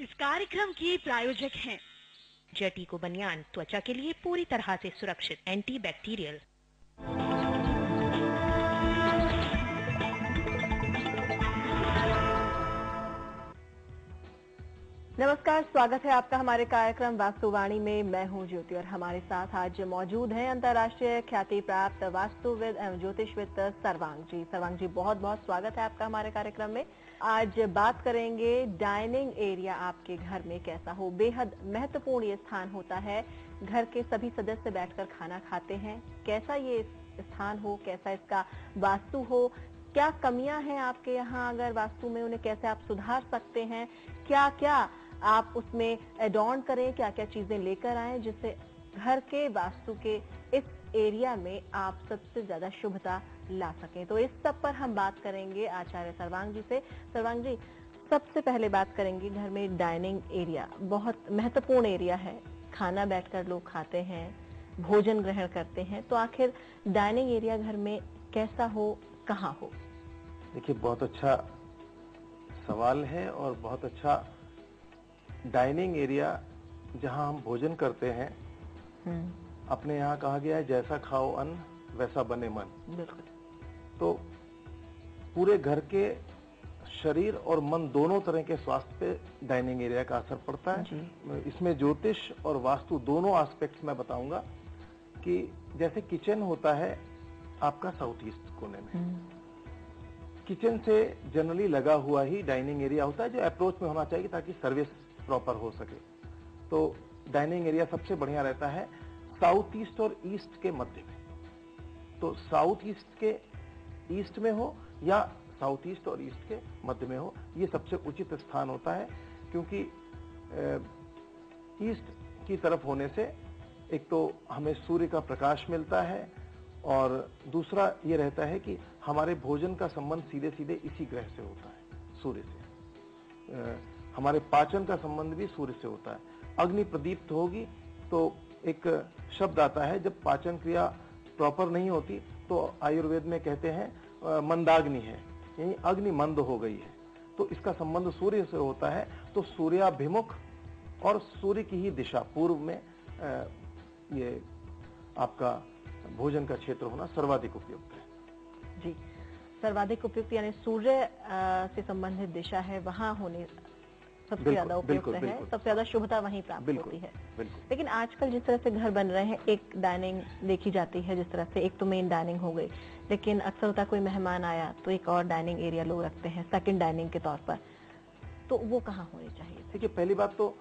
इस कार्यक्रम के प्रायोजक हैं जर्टिको बनियान, त्वचा के लिए पूरी तरह से सुरक्षित, एंटी बैक्टीरियल। नमस्कार, स्वागत है आपका हमारे कार्यक्रम वास्तुवाणी में। मैं हूं ज्योति और हमारे साथ आज मौजूद हैं अंतर्राष्ट्रीय ख्याति प्राप्त वास्तुविद एवं ज्योतिषविद सर्वांग जी। सर्वांग जी, बहुत बहुत स्वागत है आपका हमारे कार्यक्रम में। आज बात करेंगे डाइनिंग एरिया आपके घर में कैसा हो। बेहद महत्वपूर्ण ये स्थान होता है, घर के सभी सदस्य बैठकर खाना खाते हैं। कैसा ये स्थान हो, कैसा इसका वास्तु हो, क्या कमियां हैं आपके यहाँ अगर वास्तु में, उन्हें कैसे आप सुधार सकते हैं, क्या क्या आप उसमें एडॉन करें, क्या क्या चीजें लेकर आए जिससे घर के वास्तु के इस एरिया में आप सबसे ज्यादा शुभता ला सकें। तो इस सब पर हम बात करेंगे आचार्य सर्वांग जी से। सर्वांग जी, सबसे पहले बात करेंगे, घर में डाइनिंग एरिया बहुत महत्वपूर्ण एरिया है। खाना बैठकर लोग खाते हैं, भोजन ग्रहण करते हैं, तो आखिर डाइनिंग एरिया घर में कैसा हो, कहाँ हो? देखिए, बहुत अच्छा सवाल है और बहुत अच्छा डाइनिंग एरिया जहां हम भोजन करते हैं। अपने यहाँ कहा गया है, जैसा खाओ अन्न वैसा बने मन। बिल्कुल। तो पूरे घर के शरीर और मन दोनों तरह के स्वास्थ्य पे डाइनिंग एरिया का असर पड़ता है। इसमें ज्योतिष और वास्तु दोनों एस्पेक्ट्स मैं बताऊंगा कि जैसे किचन होता है आपका साउथ ईस्ट कोने में, किचन से जनरली लगा हुआ ही डाइनिंग एरिया होता है जो अप्रोच में होना चाहिए ताकि सर्विस प्रॉपर हो सके। तो डाइनिंग एरिया सबसे बढ़िया रहता है साउथ ईस्ट और ईस्ट के मध्य में। तो साउथ ईस्ट के ईस्ट में हो या साउथ ईस्ट और ईस्ट के मध्य में हो, ये सबसे उचित स्थान होता है। क्योंकि ईस्ट की तरफ होने से एक तो हमें सूर्य का प्रकाश मिलता है और दूसरा ये रहता है कि हमारे भोजन का संबंध सीधे सीधे इसी ग्रह से होता है, सूर्य से। हमारे पाचन का संबंध भी सूर्य से होता है। अग्नि प्रदीप्त होगी तो एक शब्द आता है, जब पाचन क्रिया प्रॉपर नहीं होती तो आयुर्वेद में कहते हैं मंदाग्नि है, यानी अग्नि मंद हो गई है। तो इसका संबंध सूर्य से होता है। तो सूर्याभिमुख और सूर्य की ही दिशा पूर्व में ये आपका भोजन का क्षेत्र होना सर्वाधिक उपयुक्त है। जी, सर्वाधिक उपयुक्त यानी सूर्य से संबंधित दिशा है, वहां होने सबसे ज्यादा उपयुक्त है, सबसे ज्यादा शुभता वहीं प्राप्त होती है। लेकिन आजकल जिस तरह से घर बन रहे हैं, एक डाइनिंग देखी जाती है जिस तरह से, एक तो मेन डाइनिंग हो गई, लेकिन अक्सर होता कोई मेहमान आया तो एक और डाइनिंग एरिया लोग रखते हैं सेकंड डाइनिंग के तौर पर। तो वो कहाँ होनी चाहिए? देखिए, पहली बात तो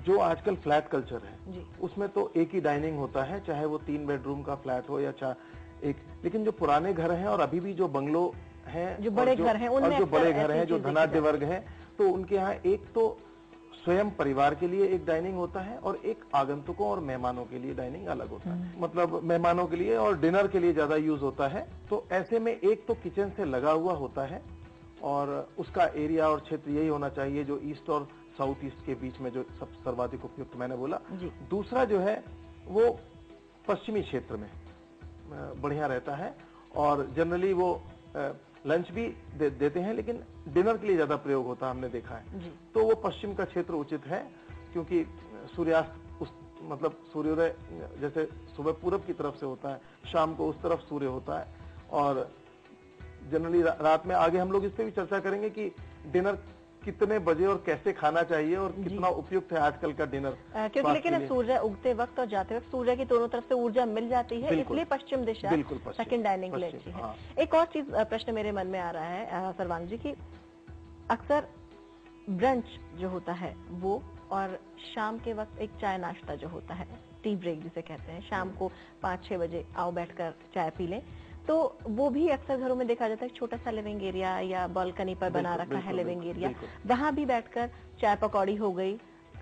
जो आजकल फ्लैट कल्चर है उसमें तो एक ही डाइनिंग होता है, चाहे वो 3 बेडरूम का फ्लैट हो या एक। लेकिन जो पुराने घर हैं और अभी भी जो बंगलो हैं, जो बड़े घर हैं, उनमें जो बड़े घर हैं, जो धनाढ्य वर्ग है, तो उनके यहाँ एक तो स्वयं परिवार के लिए एक डाइनिंग होता है और एक आगंतुकों और मेहमानों के लिए डाइनिंग अलग होता है। मतलब मेहमानों के लिए और डिनर के लिए ज्यादा यूज होता है। तो ऐसे में एक तो किचन से लगा हुआ होता है और उसका एरिया और क्षेत्र यही होना चाहिए जो ईस्ट और साउथ ईस्ट के बीच में, जो सब सर्वाधिक उपयुक्त मैंने बोला। दूसरा जो है वो पश्चिमी क्षेत्र में बढ़िया रहता है और जनरली वो लंच भी देते हैं, लेकिन डिनर के लिए ज्यादा प्रयोग होता है, हमने देखा है। तो वो पश्चिम का क्षेत्र उचित है, क्योंकि सूर्यास्त मतलब सूर्योदय जैसे सुबह पूरब की तरफ से होता है, शाम को उस तरफ सूर्य होता है। और जनरली रात में आगे हम लोग इस पे भी चर्चा करेंगे कि डिनर कितने बजे और कैसे खाना चाहिए और कितना उपयुक्त है आजकल का डिनर। क्योंकि लेकिन सूर्य उगते वक्त और जाते वक्त सूर्य की दोनों तरफ से ऊर्जा मिल जाती है, इसलिए पश्चिम दिशा सेकंड डाइनिंग के लिए अच्छी है। एक और चीज प्रश्न मेरे मन में आ रहा है सर्वांग जी की, अक्सर ब्रंच जो होता है वो, और शाम के वक्त एक चाय नाश्ता जो होता है, टी ब्रेक जिसे कहते हैं, शाम को 5-6 बजे आओ बैठकर चाय पी लें, तो वो भी अक्सर घरों में देखा जाता है। छोटा सा लिविंग एरिया या बालकनी पर बना रखा है लिविंग एरिया, वहां भी बैठकर चाय पकौड़ी हो गई,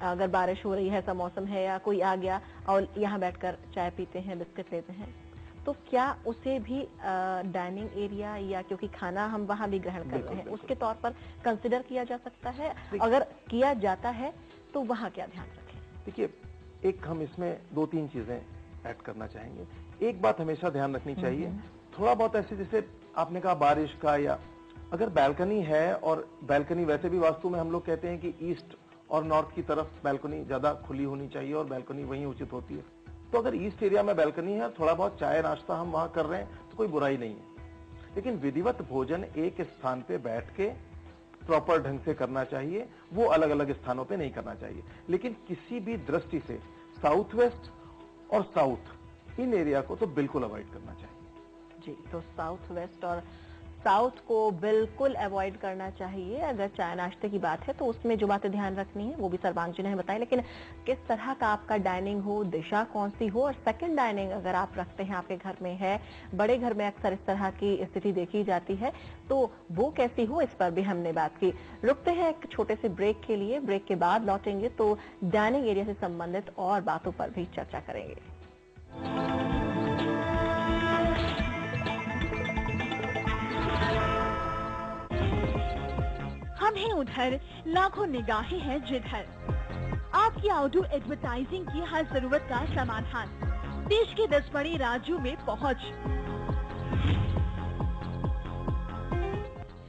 अगर बारिश हो रही है, ऐसा मौसम है या कोई आ गया और यहाँ बैठकर चाय पीते हैं, बिस्किट लेते हैं, तो क्या उसे भी डाइनिंग एरिया, या क्योंकि खाना हम वहां भी ग्रहण कर रहे हैं, उसके तौर पर कंसिडर किया जा सकता है? अगर किया जाता है तो वहां क्या ध्यान रखें? देखिए, एक हम इसमें 2-3 चीजें ऐड करना चाहेंगे। एक बात हमेशा ध्यान रखनी चाहिए, थोड़ा बहुत ऐसे जैसे आपने कहा बारिश का, या अगर बैल्कनी है, और बैल्कनी वैसे भी वास्तु में हम लोग कहते हैं कि ईस्ट और नॉर्थ की तरफ बैल्कनी ज्यादा खुली होनी चाहिए और बैल्कनी वहीं उचित होती है। तो अगर ईस्ट एरिया में बैल्कनी है, थोड़ा बहुत चाय नाश्ता हम वहां कर रहे हैं तो कोई बुराई नहीं है। लेकिन विधिवत भोजन एक स्थान पे बैठ के प्रॉपर ढंग से करना चाहिए, वो अलग अलग स्थानों पे नहीं करना चाहिए। लेकिन किसी भी दृष्टि से साउथ वेस्ट और साउथ इन एरिया को तो बिल्कुल अवॉइड करना चाहिए। जी, तो साउथ वेस्ट और साउथ को बिल्कुल अवॉइड करना चाहिए। अगर चाय नाश्ते की बात है तो उसमें जो बातें ध्यान रखनी है वो भी सर्वांग जी ने बताई, लेकिन किस तरह का आपका डाइनिंग हो, दिशा कौन सी हो, और सेकंड डाइनिंग अगर आप रखते हैं, आपके घर में है, बड़े घर में अक्सर इस तरह की स्थिति देखी जाती है, तो वो कैसी हो, इस पर भी हमने बात की। रुकते हैं एक छोटे से ब्रेक के लिए, ब्रेक के बाद लौटेंगे तो डाइनिंग एरिया से संबंधित और बातों पर भी चर्चा करेंगे। हम हैं उधर, लाखों निगाहें हैं जिधर। आपकी आउटडोर एडवर्टाइजिंग की हर जरूरत का समाधान, देश के 10 बड़े राज्यों में पहुंच।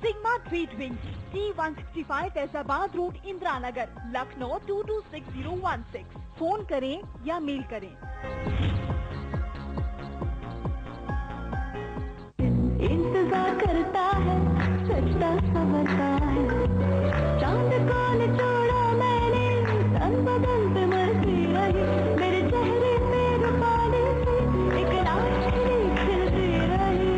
Sigma trade wing, C165 Faizabad road, Indira Nagar, Lucknow 226016। Phone करें या मेल करें। इंतजार करता है, सच्चा समझता है, चांद को निचोड़ा मैंने, तन बदन पे मरती रही, मेरे चेहरे पे रुपाने से एक राशि खिलती रही,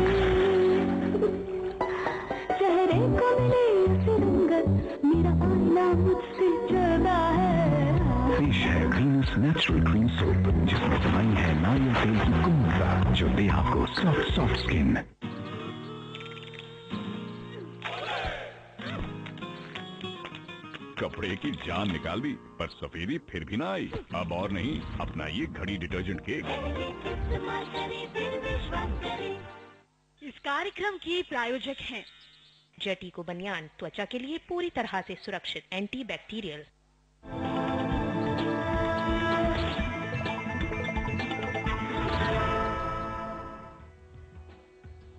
चेहरे को मिली ऐसी रंगत, मेरा आईना मुझसे चलता है। पेश है ग्रीन्स नेचुरल क्रीम सोप, जिसमें समाई है नारियल तेल की कुम्मता, जो दे आपको सॉफ्ट स्किन। कपड़े की जान निकाल दी पर सफेदी फिर भी ना आई। अब और नहीं, अपनाइए घड़ी डिटर्जेंट केक। इस कार्यक्रम के प्रायोजक हैं जटीको बनियान, त्वचा के लिए पूरी तरह से सुरक्षित, एंटी बैक्टीरियल।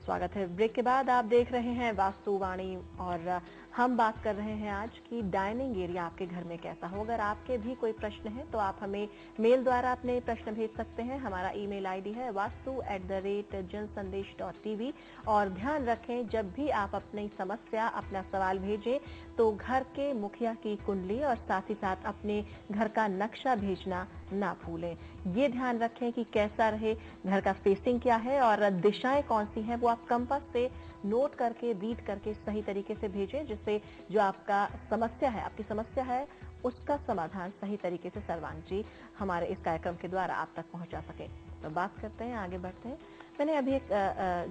स्वागत है। ब्रेक के बाद आप देख रहे हैं वास्तुवाणी और हम बात कर रहे हैं आज की डाइनिंग एरिया आपके घर में कैसा हो। अगर आपके भी कोई प्रश्न है तो आप हमें मेल द्वारा अपने प्रश्न भेज सकते हैं। हमारा ईमेल आईडी है vastu@jansandesh.tv। और ध्यान रखें, जब भी आप अपनी समस्या, अपना सवाल भेजें तो घर के मुखिया की कुंडली और साथ ही साथ अपने घर का नक्शा भेजना ना भूलें। ये ध्यान रखें कि कैसा रहे, घर का फेसिंग क्या है और दिशाएं कौन सी हैं, वो आप कंपास से नोट करके, रीड करके सही तरीके से भेजें, जिससे जो आपका समस्या है, आपकी समस्या है, उसका समाधान सही तरीके से सर्वांग जी हमारे इस कार्यक्रम के द्वारा आप तक पहुंचा सके। तो बात करते हैं, आगे बढ़ते हैं। मैंने अभी एक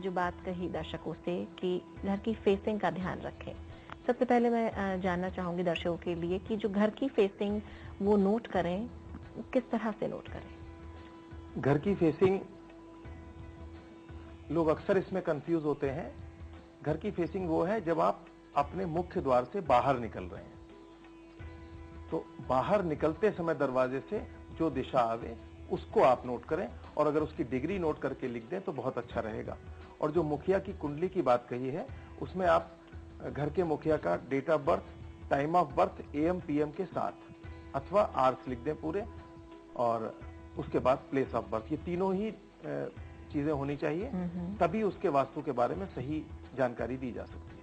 जो बात कही दर्शकों से कि घर की फेसिंग का ध्यान रखें। सबसे पहले मैं जानना चाहूंगी दर्शकों के लिए कि जो घर की फेसिंग वो नोट करें, किस तरह से नोट करें? घर की फेसिंग, लोग अक्सर इसमें कंफ्यूज होते हैं। घर की फेसिंग वो है जब आप अपने मुख्य द्वार से बाहर निकल रहे हैं, तो बाहर निकलते समय दरवाजे से जो दिशा आवे उसको आप नोट करें, और अगर उसकी डिग्री नोट करके लिख दें तो बहुत अच्छा रहेगा। और जो मुखिया की कुंडली की बात कही है, उसमें आप घर के मुखिया का date of birth, time of birth, AM PM के साथ अथवा आवर्स लिख दें पूरे, और उसके बाद प्लेस ऑफ बर्थ, ये तीनों ही चीजें होनी चाहिए, तभी उसके वास्तु के बारे में सही जानकारी दी जा सकती है।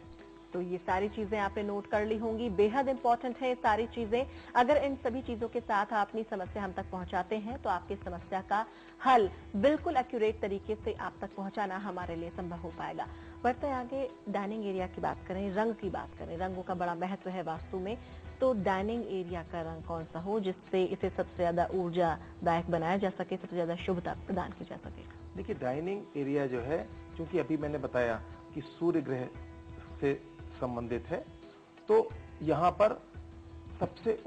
तो ये सारी चीजें आपने नोट कर ली होंगी, बेहद इंपॉर्टेंट है ये सारी चीजें। अगर इन सभी चीजों के साथ आप अपनी समस्या हम तक पहुंचाते हैं तो आपकी समस्या का हल बिल्कुल एक्यूरेट तरीके से आप तक पहुंचाना हमारे लिए संभव हो पाएगा। बढ़ते हैं आगे, डाइनिंग एरिया की बात करें, रंग की बात करें। रंगों का बड़ा महत्व है वास्तु में, तो डाइनिंग एरिया का रंग कौन सा हो जिससे इसे सबसे ज्यादा ऊर्जादायक बनाया जा सके, सबसे ज्यादा शुभता प्रदान की जा सके? देखिए, डाइनिंग एरिया जो है, क्योंकि अभी मैंने बताया कि सूर्य ग्रह से संबंधित है, तो यहाँ पर सबसे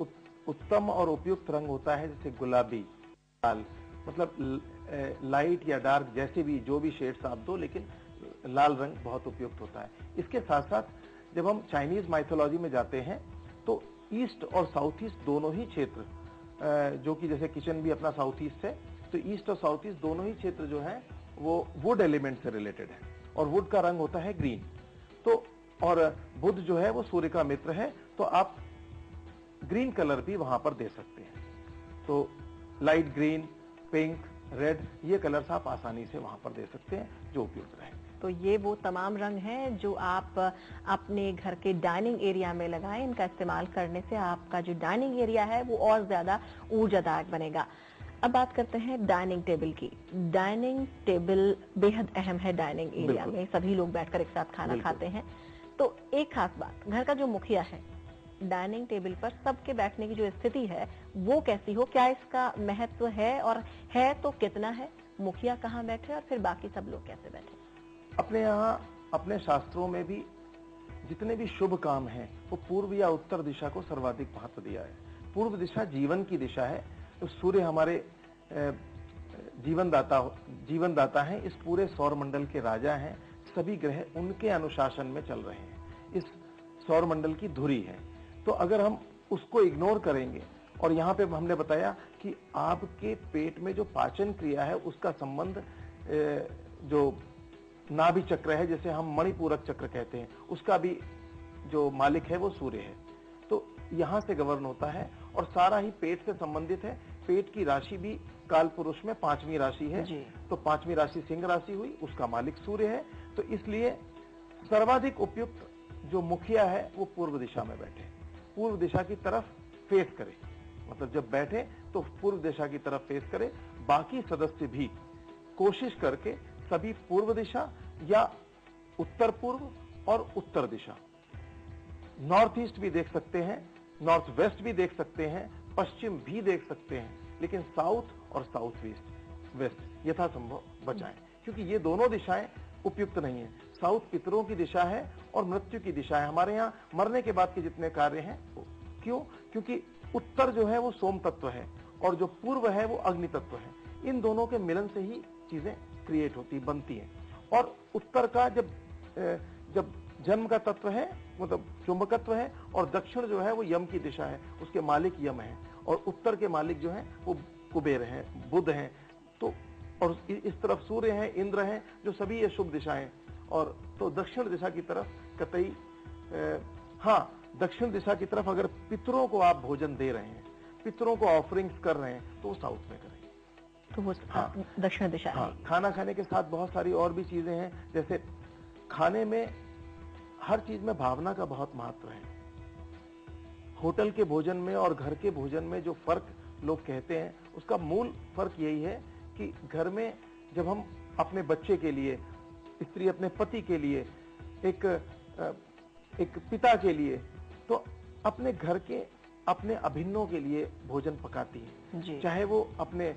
उत्तम और उपयुक्त रंग होता है जैसे गुलाबी, लाल, मतलब लाइट या डार्क जैसे भी, जो भी शेड्स आप दो, लेकिन लाल रंग बहुत उपयुक्त होता है। इसके साथ साथ जब हम चाइनीज माइथोलॉजी में जाते हैं तो ईस्ट और साउथ ईस्ट दोनों ही क्षेत्र, जो कि जैसे किचन भी अपना साउथ ईस्ट है, तो ईस्ट और साउथ ईस्ट दोनों ही क्षेत्र जो है वो वुड एलिमेंट से रिलेटेड है, और वुड का रंग होता है ग्रीन। तो और बुध जो है वो सूर्य का मित्र है, तो आप ग्रीन कलर भी वहां पर दे सकते हैं। तो लाइट ग्रीन, पिंक, रेड, ये कलर्स आप आसानी से वहां पर दे सकते हैं जो उपयुक्त रहेंगे। तो ये वो तमाम रंग हैं जो आप अपने घर के डाइनिंग एरिया में लगाएं। इनका इस्तेमाल करने से आपका जो डाइनिंग एरिया है वो और ज्यादा ऊर्जादायक बनेगा। अब बात करते हैं डाइनिंग टेबल की। डाइनिंग टेबल बेहद अहम है डाइनिंग एरिया में, सभी लोग बैठकर एक साथ खाना खाते हैं। तो एक खास बात, घर का जो मुखिया है, डाइनिंग टेबल पर सबके बैठने की जो स्थिति है वो कैसी हो, क्या इसका महत्व है, और है तो कितना है? मुखिया कहाँ बैठे और फिर बाकी सब लोग कैसे बैठे? अपने यहाँ, अपने शास्त्रों में भी जितने भी शुभ काम हैं वो पूर्व या उत्तर दिशा को सर्वाधिक महत्व दिया है। पूर्व दिशा जीवन की दिशा है। तो सूर्य हमारे जीवन दाता है, इस पूरे सौर मंडल के राजा हैं। सभी ग्रह उनके अनुशासन में चल रहे हैं, इस सौर मंडल की धुरी है। तो अगर हम उसको इग्नोर करेंगे, और यहाँ पे हमने बताया कि आपके पेट में जो पाचन क्रिया है उसका संबंध जो नाभि चक्र है, जैसे हम मणिपूरक चक्र कहते हैं, उसका भी जो मालिक है वो सूर्य है। तो यहाँ से गवर्न होता है और सारा ही पेट से संबंधित है। पेट की राशि भी काल पुरुष में 5वीं राशि है, तो 5वीं राशि सिंह राशि हुई, उसका मालिक सूर्य है। तो इसलिए सर्वाधिक उपयुक्त जो मुखिया है वो पूर्व दिशा में बैठे, पूर्व दिशा की तरफ फेस करे। मतलब जब बैठे तो पूर्व दिशा की तरफ फेस करे। बाकी सदस्य भी कोशिश करके सभी पूर्व दिशा या उत्तर पूर्व और उत्तर दिशा, नॉर्थ ईस्ट भी देख सकते हैं, नॉर्थ वेस्ट भी देख सकते हैं, पश्चिम भी देख सकते हैं, लेकिन साउथ और साउथ वेस्ट यथासंभव बचाएं, क्योंकि ये दोनों दिशाएं उपयुक्त नहीं है। साउथ पितरों की दिशा है और मृत्यु की दिशा है। हमारे यहाँ मरने के बाद के जितने कार्य हैं, क्यों? क्योंकि उत्तर जो है वो सोम तत्व है और जो पूर्व है वो अग्नि तत्व है। इन दोनों के मिलन से ही चीजें क्रिएट होती, बनती हैं। और उत्तर का जब जन्म का तत्व है, मतलब चुंबकत्व है, और दक्षिण जो है वो यम की दिशा है, उसके मालिक यम है, और उत्तर के मालिक जो है वो कुबेर हैं, बुध हैं। तो और इस तरफ सूर्य है, इंद्र है, जो सभी ये शुभ दिशाएं। और तो दक्षिण दिशा की तरफ कतई, हाँ, दक्षिण दिशा की तरफ अगर पितरों को आप भोजन दे रहे हैं, पितरों को ऑफरिंग्स कर रहे हैं, तो वो साउथ में करें, तो वो दक्षिण दिशा है। खाना खाने के साथ बहुत सारी और भी चीजें हैं, जैसे खाने में हर चीज में भावना का बहुत महत्व है। होटल के भोजन में और घर के भोजन में जो फर्क लोग कहते हैं, उसका मूल फर्क यही है कि घर में जब हम अपने बच्चे के लिए, स्त्री अपने पति के लिए, एक पिता के लिए, तो अपने घर के अपने अभिन्नों के लिए भोजन पकाती है, चाहे वो अपने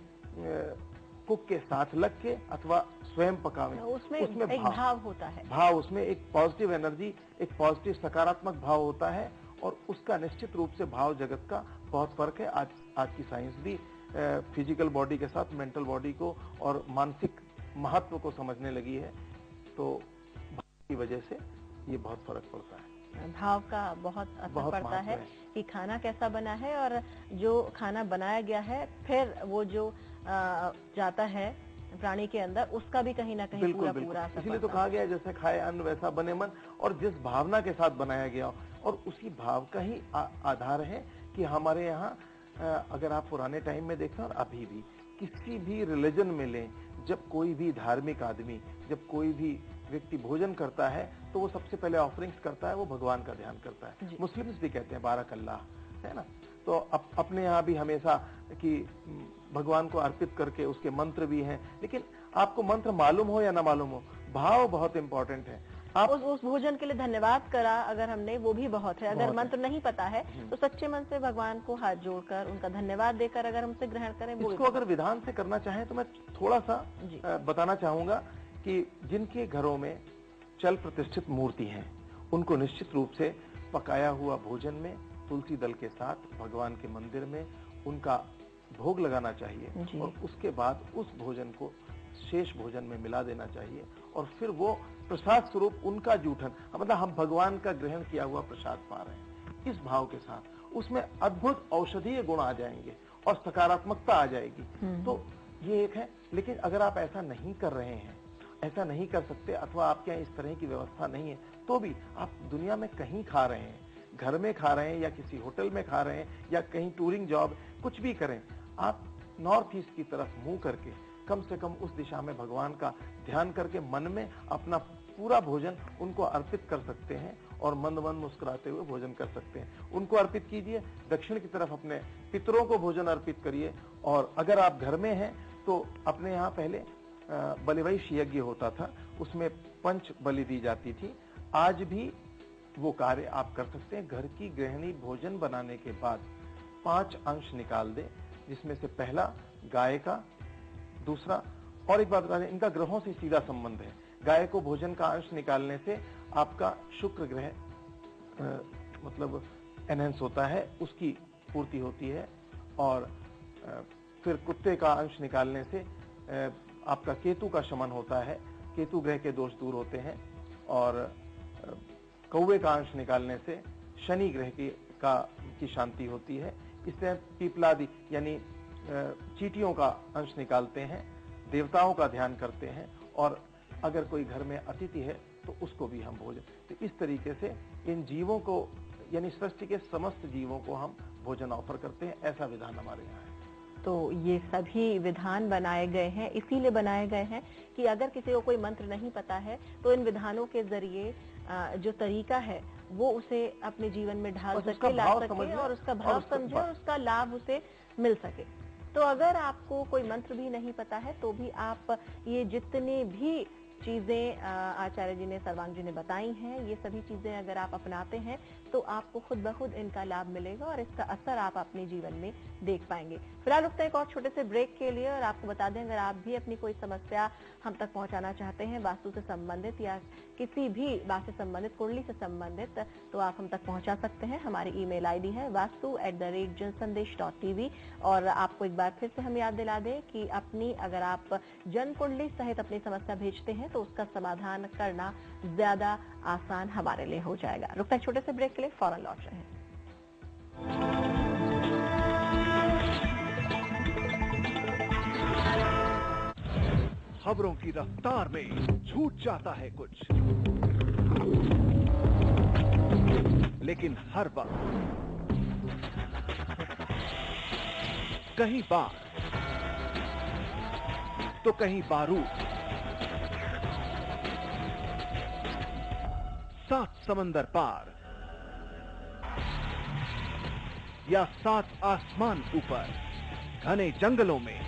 कुक के साथ लग के अथवा स्वयं पकावें। उसमें एक भाव होता है, भाव, उसमें एक पॉजिटिव एनर्जी, एक पॉजिटिव सकारात्मक भाव होता है, और उसका निश्चित रूप से भाव जगत का बहुत फर्क है। आज की साइंस भी फिजिकल बॉडी के साथ मेंटल बॉडी को और मानसिक महत्व को समझने लगी है। तो भाव की वजह से ये बहुत फर्क पड़ता है। भाव का बहुत असर पड़ता है कि खाना कैसा बना है, और जो खाना बनाया गया है फिर वो जो जाता है प्राणी के अंदर, उसका भी कहीं ना कहीं पूरा असर। इसलिए तो कहा गया जैसे खाए अन्न वैसा बने मन, और जिस भावना के साथ बनाया गया, और उसी भाव का ही आधार है कि हमारे यहाँ अगर आप पुराने टाइम में देखें और अभी भी किसी भी रिलीजन में लें, जब कोई भी धार्मिक आदमी, जब कोई भी व्यक्ति भोजन करता है तो वो सबसे पहले ऑफरिंग्स करता है, वो भगवान का ध्यान करता है। मुस्लिम्स भी कहते हैं बारक अल्लाह, है ना। तो अपने यहाँ भी हमेशा कि भगवान को अर्पित करके उसके मंत्र भी हैं, लेकिन आपको मंत्र मालूम हो या ना मालूम हो, भाव बहुत इंपॉर्टेंट है। आप उस भोजन के लिए धन्यवाद करा अगर हमने, वो भी बहुत है। अगर मंत्र नहीं पता है तो सच्चे मन से भगवान को हाथ जोड़कर उनका धन्यवाद देकर अगर हमसे ग्रहण करें, इसको अगर विधान से करना चाहें तो मैं थोड़ा सा बताना चाहूंगा कि जिनके घरों में चल प्रतिष्ठित मूर्ति हैं, उनको निश्चित रूप से पकाया हुआ भोजन में तुलसी दल के साथ भगवान के मंदिर में उनका भोग लगाना चाहिए, और उसके बाद उस भोजन को शेष भोजन में मिला देना चाहिए, और फिर वो प्रसाद स्वरूप उनका जूठन, मतलब हम भगवान का ग्रहण किया हुआ प्रसाद पा रहे हैं, इस भाव के साथ उसमें अद्भुत औषधीय गुण आ जाएंगे और सकारात्मकता आ जाएगी। तो ये एक है। लेकिन अगर आप ऐसा नहीं कर रहे हैं, ऐसा नहीं कर सकते, अथवा आपके यहाँ इस तरह की व्यवस्था नहीं है, तो भी आप दुनिया में कहीं खा रहे हैं, घर में खा रहे हैं या किसी होटल में खा रहे हैं या कहीं टूरिंग जॉब कुछ भी करें, आप नॉर्थ ईस्ट की तरफ मुंह करके कम से कम उस दिशा में भगवान का ध्यान करके मन में अपना पूरा भोजन उनको अर्पित कर सकते हैं और मंद मंद मुस्कुराते हुए भोजन कर सकते हैं। उनको अर्पित कीजिए, दक्षिण की तरफ अपने पितरों को भोजन अर्पित करिए। और अगर आप घर में हैं तो अपने यहाँ पहले बलिवैश्य यज्ञ होता था, उसमें पंच बलि दी जाती थी। आज भी वो कार्य आप कर सकते हैं। घर की गृहिणी भोजन बनाने के बाद 5 अंश निकाल दे, जिसमें से पहला गाय का, दूसरा, और एक बात बता दें, इनका ग्रहों से सीधा संबंध है। गाय को भोजन का अंश निकालने से आपका शुक्र ग्रह मतलब एनहेंस होता है, उसकी पूर्ति होती है। और फिर कुत्ते का अंश निकालने से आपका केतु का शमन होता है, केतु ग्रह के दोष दूर होते हैं। और कौवे का अंश निकालने से शनि ग्रह की शांति होती है। इससे पीपलादि यानी चींटियों का अंश निकालते हैं, देवताओं का ध्यान करते हैं, और अगर कोई घर में अतिथि है तो उसको भी हम भोजन, तो इस तरीके से इन जीवों को यानी सृष्टि के समस्त जीवों को हम भोजन ऑफर करते हैं। ऐसा विधान हमारे यहाँ है। तो ये सभी विधान बनाए गए हैं, इसीलिए बनाए गए हैं कि अगर किसी को कोई मंत्र नहीं पता है तो इन विधानों के जरिए जो तरीका है वो उसे अपने जीवन में ढाल सके, ला सके और उसका भाव समझे और उसका लाभ उसे मिल सके। तो अगर आपको कोई मंत्र भी नहीं पता है तो भी आप ये जितने भी चीजें आचार्य जी ने, सर्वांग जी ने बताई हैं, ये सभी चीजें अगर आप अपनाते हैं तो आपको खुद ब खुद इनका लाभ मिलेगा और इसका असर आप अपने जीवन में देख पाएंगे। फिलहाल रुकते हैं एक और छोटे से ब्रेक के लिए और आपको बता दें, अगर आप भी अपनी कोई समस्या हम तक पहुंचाना चाहते हैं वास्तु से संबंधित या किसी भी बात से संबंधित, कुंडली से संबंधित, तो आप हम तक पहुंचा सकते हैं। हमारी ईमेल आईडी है vastu@jansandesh.tv। और आपको एक बार फिर से हम याद दिला दें कि अपनी अगर आप जन्म कुंडली सहित अपनी समस्या भेजते हैं तो उसका समाधान करना ज्यादा आसान हमारे लिए हो जाएगा। रुकते हैं छोटे से ब्रेक के लिए, फौरन लौट रहे हैं। खबरों की रफ्तार में छूट जाता है कुछ, लेकिन हर वक्त कहीं बार तो कहीं बारूद, 7 समंदर पार या 7 आसमान ऊपर, घने जंगलों में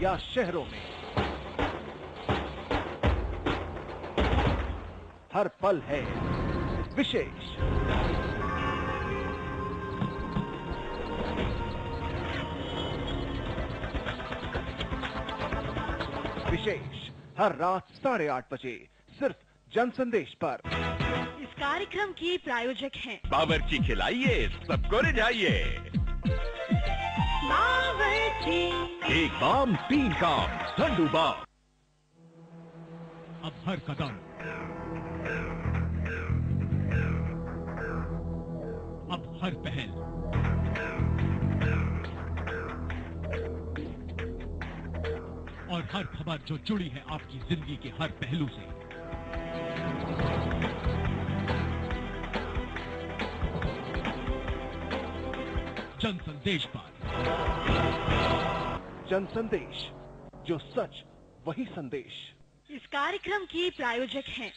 या शहरों में, हर पल है विशेष। विशेष हर रात 8:30 बजे सिर्फ जनसंदेश पर। इस कार्यक्रम की प्रायोजक हैं बावर्ची खिलाइए, सबको रिझाइए। बावर्ची। एक बाम 3 काम, ठंडू बाम। अब हर कदम, अब हर पहल, और हर खबर जो जुड़ी है आपकी जिंदगी के हर पहलू से, जनसंदेश पर। जनसंदेश, जो सच वही संदेश। इस कार्यक्रम की प्रायोजक हैं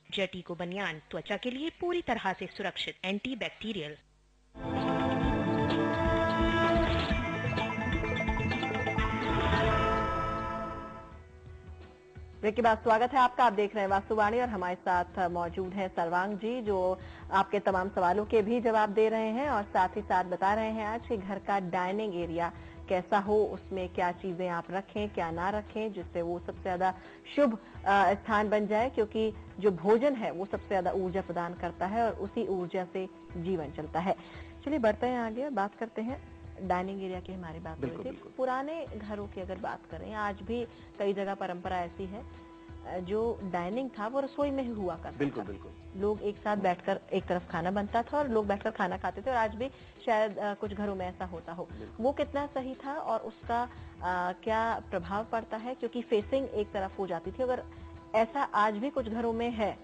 जटीको बनियान, त्वचा के लिए पूरी तरह से सुरक्षित, एंटी बैक्टीरियल। ब्रेक के बाद स्वागत है आपका। आप देख रहे हैं वास्तुवाणी और हमारे साथ मौजूद हैं सर्वांग जी, जो आपके तमाम सवालों के भी जवाब दे रहे हैं और साथ ही साथ बता रहे हैं आज कि घर का डाइनिंग एरिया कैसा हो, उसमें क्या चीजें आप रखें, क्या ना रखें, जिससे वो सबसे ज्यादा शुभ स्थान बन जाए, क्योंकि जो भोजन है वो सबसे ज्यादा ऊर्जा प्रदान करता है और उसी ऊर्जा से जीवन चलता है। चलिए बढ़ते हैं आगे, बात करते हैं डाइनिंग एरिया की। हमारी बात हुई थी पुराने घरों की, अगर बात करें आज भी कई जगह परंपरा ऐसी है, जो डाइनिंग था वो रसोई में ही हुआ करता बिल्कुल था। बिल्कुल। लोग एक साथ बैठकर एक तरफ खाना बनता था और लोग बैठकर खाना खाते थे, और आज भी शायद कुछ घरों में ऐसा होता हो। वो कितना सही था और उसका क्या प्रभाव पड़ता है, क्योंकि फेसिंग एक तरफ हो जाती थी। अगर ऐसा आज भी कुछ घरों में है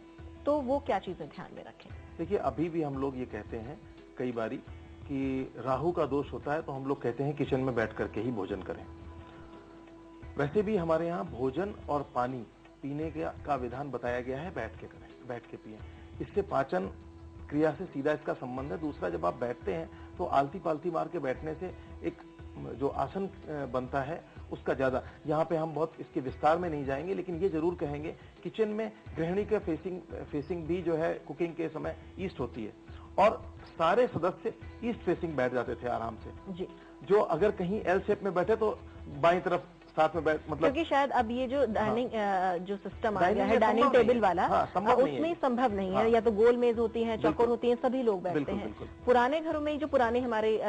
तो वो क्या चीजें ध्यान में रखें? देखिए, अभी भी हम लोग ये कहते हैं कई बारी कि राहु का दोष होता है, तो हम लोग कहते हैं किचन में बैठ करके ही भोजन करें। वैसे भी हमारे यहाँ भोजन और पानी पीने का विधान बताया गया है, बैठ के करें, बैठ के पिए। इससे पाचन क्रिया से सीधा इसका संबंध है। दूसरा, जब आप बैठते हैं तो आलती पालती मार के बैठने से एक जो आसन बनता है उसका ज्यादा, यहाँ पे हम बहुत इसके विस्तार में नहीं जाएंगे, लेकिन ये जरूर कहेंगे किचन में गृहिणी के फेसिंग भी जो है कुकिंग के समय ईस्ट होती है, और सारे सदस्य ईस्ट फेसिंग बैठ जाते थे आराम से जी। जो अगर कहीं एल शेप में बैठे तो बाईं तरफ साथ में बैठ, मतलब क्योंकि शायद अब ये जो डाइनिंग जो सिस्टम आ गया है डाइनिंग डाइनिंग टेबल वाला, उसमें संभव नहीं है। या तो गोल मेज होती है, चौकोर होती है, सभी लोग बैठते हैं। पुराने घरों में जो पुरानी हमारी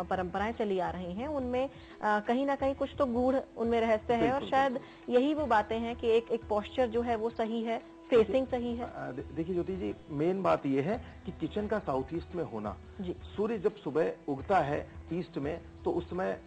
परंपराएं चली आ रही हैं, उनमें कहीं ना कहीं कुछ तो गूढ़ उनमें रहस्य है, और शायद यही वो बातें हैं कि एक पोस्चर जो है वो सही है, फेसिंग सही है। देखिए ज्योति जी, मेन बात ये है कि किचन का साउथ ईस्ट में होना। सूर्य जब सुबह उगता है ईस्ट में, तो उस समय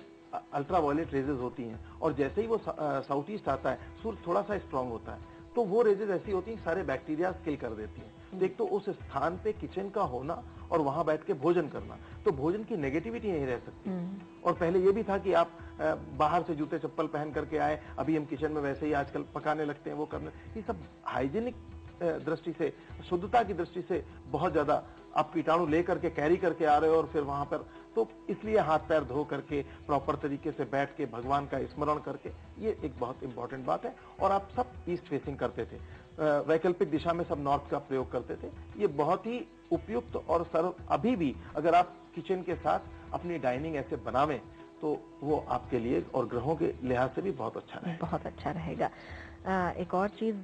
अल्ट्रावायलेट रेजेस होती हैं, और जैसे ही वो साउथ ईस्ट आता है, सूर्य थोड़ा सा स्ट्रांग होता है, तो वो रेजेस ऐसी होती हैं सारे बैक्टीरिया किल कर देती हैं। एक तो उस स्थान पे किचन का होना और वहां बैठ के भोजन करना, तो भोजन की नेगेटिविटी नहीं रह सकती। और पहले ये भी था कि आप बाहर से जूते चप्पल पहन करके आए, अभी हम किचन में वैसे ही आजकल पकाने लगते हैं, वो करने, ये सब हाइजीनिक दृष्टि से, शुद्धता की दृष्टि से बहुत ज्यादा आप कीटाणु लेकर के कैरी करके आ रहे हो, और फिर वहां पर तो इसलिए हाथ पैर धो करके प्रॉपर तरीके से बैठ के भगवान का स्मरण करके, ये एक बहुत इंपॉर्टेंट बात है। और आप सब ईस्ट फेसिंग करते थे, वैकल्पिक दिशा में सब नॉर्थ का प्रयोग करते थे। ये बहुत ही उपयुक्त और सर्व, अभी भी अगर आप किचन के साथ अपनी डाइनिंग ऐसे बनावें तो वो आपके लिए और ग्रहों के लिहाज से भी बहुत अच्छा रहेगा। बहुत अच्छा रहेगा। एक और चीज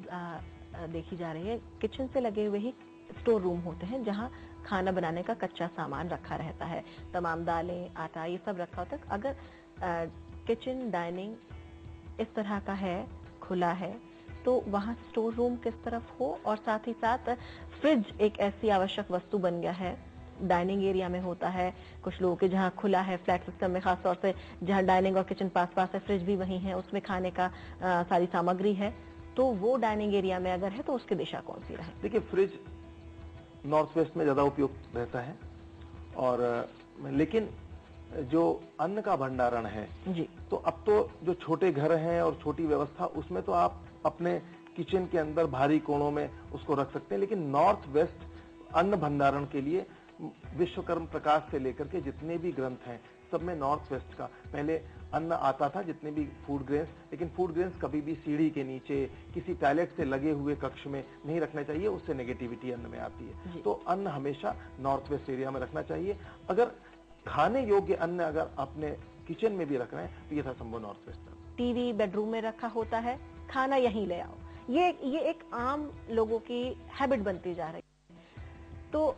देखी जा रही है, किचन से लगे हुए ही स्टोर रूम होते हैं जहां खाना बनाने का कच्चा सामान रखा रहता है, तमाम दालें, आटा, ये सब रखा होता है। अगर किचन डाइनिंग इस तरह का है, खुला है, तो वहां स्टोर रूम किस तरफ हो, और साथ ही साथ फ्रिज एक ऐसी आवश्यक वस्तु बन गया है, डाइनिंग एरिया में होता है, कुछ लोगों के जहाँ खुला है फ्लैट सिस्टम में, खासतौर से जहाँ डाइनिंग और किचन पास पास है, फ्रिज भी वहीं है, उसमें खाने का सारी सामग्री है, तो वो डाइनिंग एरिया में अगर है तो उसकी दिशा कौन सी रहे? देखिए, फ्रिज नॉर्थ वेस्ट में ज्यादा उपयुक्त रहता है, और लेकिन जो अन्न का भंडारण है जी, तो अब तो जो छोटे घर हैं और छोटी व्यवस्था, उसमें तो आप अपने किचन के अंदर भारी कोणों में उसको रख सकते हैं, लेकिन नॉर्थ वेस्ट अन्न भंडारण के लिए विश्वकर्म प्रकाश से लेकर के जितने भी ग्रंथ हैं, सब में नॉर्थ वेस्ट का पहले अन्न आता था, जितने भी फूड ग्रेन्स, लेकिन फूड ग्रेन्स कभी भी सीढ़ी के नीचे किसी टॉयलेट से लगे हुए कक्ष में नहीं रखना चाहिए, उससे नेगेटिविटी अन्न में आती है। तो अन्न हमेशा नॉर्थ वेस्ट एरिया में रखना चाहिए। अगर खाने योग्य अन्न अगर अपने किचन में भी रख रहे हैं तो ये था संभव नॉर्थ वेस्ट। टीवी बेडरूम में रखा होता है, खाना यहीं ले आओ, ये एक आम लोगों की हैबिट बनती जा रही है। तो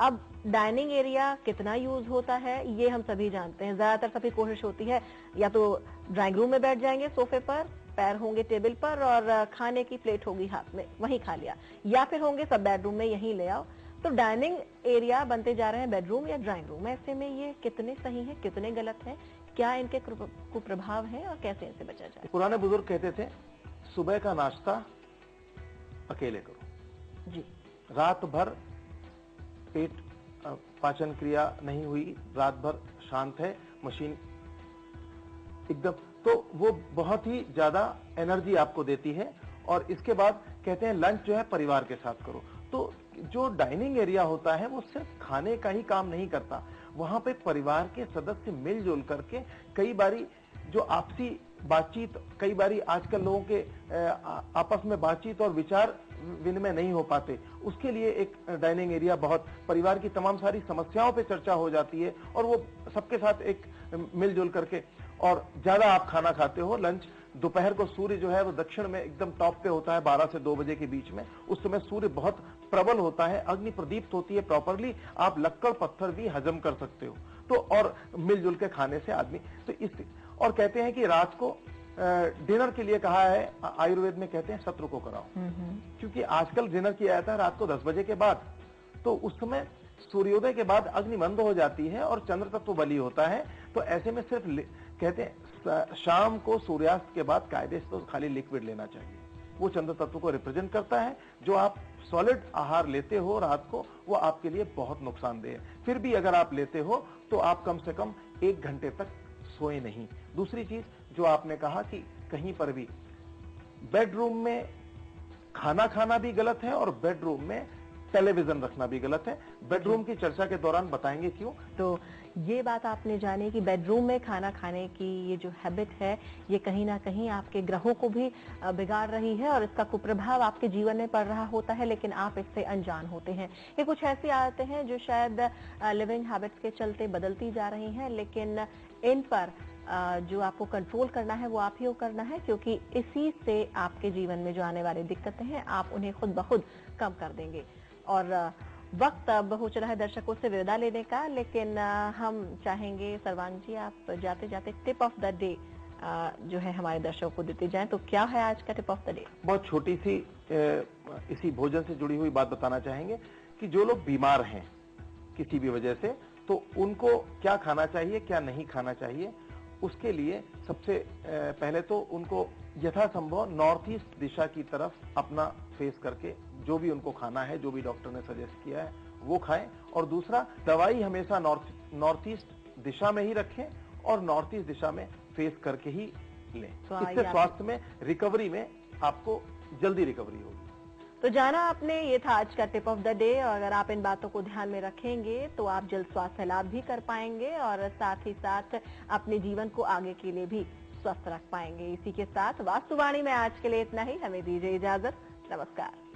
अब डाइनिंग एरिया कितना यूज होता है ये हम सभी जानते हैं। ज्यादातर सभी कोशिश होती है या तो ड्राइंग रूम में बैठ जाएंगे सोफे पर, पैर होंगे टेबल पर और खाने की प्लेट होगी हाथ में, वहीं खा लिया, या फिर होंगे सब बेडरूम में यहीं ले आओ। तो डाइनिंग एरिया बनते जा रहे हैं बेडरूम या ड्राइंग रूम। ऐसे में ये कितने सही है, कितने गलत है, क्या इनके कुप्रभाव है और कैसे इनसे बचा जाए? पुराने बुजुर्ग कहते थे सुबह का नाश्ता अकेले करो जी, रात भर पेट पाचन क्रिया नहीं हुई, रात भर शांत है मशीन एकदम, तो वो बहुत ही ज्यादा एनर्जी आपको देती है। और इसके बाद कहते हैं लंच जो है परिवार के साथ करो। तो जो डाइनिंग एरिया होता है वो सिर्फ खाने का ही काम नहीं करता, वहां पे परिवार के सदस्य मिलजुल करके कई बारी जो आपसी बातचीत, कई बारी आजकल लोगों के आपस में बातचीत और विचार विनिमय नहीं हो पाते, उसके लिए एक डाइनिंग एरिया बहुत, परिवार की तमाम सारी समस्याओं पे चर्चा हो जाती है और वो सबके साथ एक मिलजुल करके, और ज्यादा आप खाना खाते हो लंच, दोपहर को सूर्य जो है वो दक्षिण में एकदम टॉप पे होता है 12 से 2 बजे के बीच में, उस समय सूर्य बहुत प्रबल होता है, अग्नि प्रदीप्त होती है प्रॉपरली, आप लक्कड़ पत्थर भी हजम कर सकते हो। तो और मिलजुल के खाने से आदमी तो इस, और कहते हैं कि रात को डिनर के लिए कहा है, आयुर्वेद में कहते हैं सत्र को कराओ, क्योंकि आजकल डिनर किया जाता है रात को 10 बजे के बाद, तो उस समय सूर्योदय के बाद अग्नि मंद हो जाती है और चंद्र तत्व बली होता है। तो ऐसे में सिर्फ कहते हैं शाम को सूर्यास्त के बाद कायदे से तो खाली लिक्विड लेना चाहिए, वो चंद्र तत्व को रिप्रेजेंट करता है। जो आप सॉलिड आहार लेते हो रात को, वो आपके लिए बहुत नुकसानदेह है। फिर भी अगर आप लेते हो तो आप कम से कम 1 घंटे तक सोए नहीं। दूसरी चीज जो आपने कहा कि कहीं पर भी बेडरूम में खाना खाना भी गलत है और बेडरूम में टेलीविजन रखना भी गलत है। बेडरूम की चर्चा के दौरान बताएंगे क्यों। तो ये बात आपने जानी कि बेडरूम में खाना खाने की ये जो हैबिट है, ये कहीं ना कहीं आपके ग्रहों को भी बिगाड़ रही है और इसका कुप्रभाव आपके जीवन में पड़ रहा होता है, लेकिन आप इससे अनजान होते हैं। ये कुछ ऐसी आदतें हैं जो शायद लिविंग हैबिट्स के चलते बदलती जा रही हैं, लेकिन इन पर जो आपको कंट्रोल करना है वो आप ही को करना है, क्योंकि इसी से आपके जीवन में जो आने वाली दिक्कतें हैं आप उन्हें खुद ब खुद कम कर देंगे। और वक्त अब हो चला है दर्शकों से विदा लेने का, लेकिन हम चाहेंगे सर्वांग जी आप जाते जाते टिप ऑफ द डे जो है हमारे दर्शकों को देते जाएं। तो क्या है आज का टिप ऑफ द डे? बहुत छोटी सी इसी भोजन से जुड़ी हुई बात बताना चाहेंगे कि जो लोग बीमार हैं किसी भी वजह से, तो उनको क्या खाना चाहिए क्या नहीं खाना चाहिए। उसके लिए सबसे पहले तो उनको यथासंभव नॉर्थ ईस्ट दिशा की तरफ अपना फेस करके जो भी उनको खाना है, जो भी डॉक्टर ने सजेस्ट किया है वो खाएं। और दूसरा, दवाई हमेशा नॉर्थ ईस्ट दिशा में ही रखें और नॉर्थ ईस्ट दिशा में फेस करके ही लें। इससे स्वास्थ्य में रिकवरी में आपको जल्दी रिकवरी होगी। तो जाना आपने, ये था आज का टिप ऑफ द डे। और अगर आप इन बातों को ध्यान में रखेंगे तो आप जल्द स्वास्थ्य लाभ भी कर पाएंगे और साथ ही साथ अपने जीवन को आगे के लिए भी स्वस्थ रख पाएंगे। इसी के साथ वास्तुवाणी में आज के लिए इतना ही। हमें दीजिए इजाजत। नमस्कार।